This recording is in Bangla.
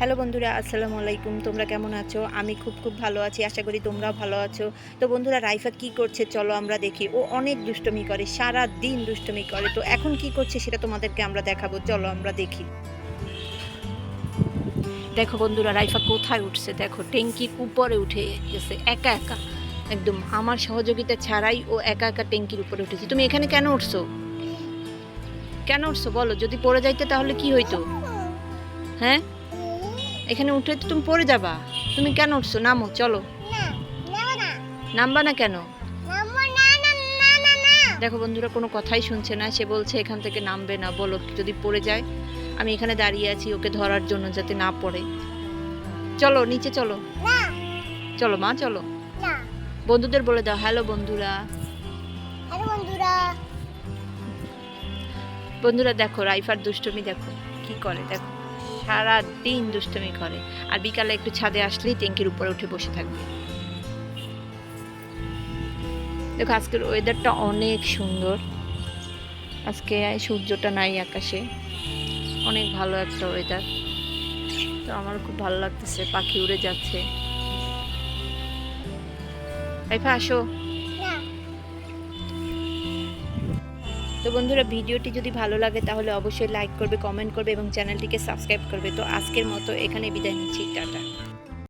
হ্যালো বন্ধুরা, আসসালামু আলাইকুম। তোমরা কেমন আছো? আমি খুব ভালো আছি। আশা করি তোমরাও ভালো আছো। তো বন্ধুরা, রাইফা কি করছে চলো আমরা দেখি। ও অনেক দুষ্টুমি করে, সারাদিন দুষ্টুমি করে। তো এখন কি করছে সেটা তোমাদেরকে আমরা দেখাবো। চলো আমরা দেখি। দেখো বন্ধুরা, রাইফা কোথায় উঠছে দেখো, ট্যাঙ্কির উপরে উঠে গেছে একা একা। একদম আমার সহযোগিতা ছাড়াই ও একা একা ট্যাঙ্কির উপরে উঠেছে। তুমি এখানে কেন উঠছো? কেন উঠছো বলো? যদি পড়ে যাইতে তাহলে কি হইতো? হ্যাঁ, এখানে উঠে তো তুমি পড়ে যাবা। তুমি কেন উঠছো? নামো, চলো। নামবা না কেন? দেখো বন্ধুরা, কোনো কথাই শুনছে না। সে বলছে এখান থেকে নামবে না। বলো, যদি পড়ে যায়? আমি এখানে দাঁড়িয়ে আছি ওকে ধরার জন্য, যাতে না পড়ে। চলো নিচে চলো। চলো মা, চলো। বন্ধুদের বলে দাও হ্যালো বন্ধুরা। বন্ধুরা দেখো, রাইফার দুষ্টুমি দেখো কি করে। দেখো, সারা দিন দুষ্টুমি করে। আর বিকালে একটু ছাদে আসলেই ট্যাঙ্কির উপরে উঠে বসে থাকবে। দেখো, আজকের ওয়েদারটা অনেক সুন্দর। আজকে সূর্যটা নাই আকাশে, অনেক ভালো একটা ওয়েদার। তো আমার খুব ভালো লাগতেছে, পাখি উড়ে যাচ্ছে। রাইফা আসো। তো বন্ধুরা, ভিডিওটি যদি ভালো লাগে তাহলে অবশ্যই লাইক করবে, কমেন্ট করবে এবং চ্যানেলটিকে সাবস্ক্রাইব করবে। তো আজকের মতো এখানে বিদায় নিচ্ছি, টাটা।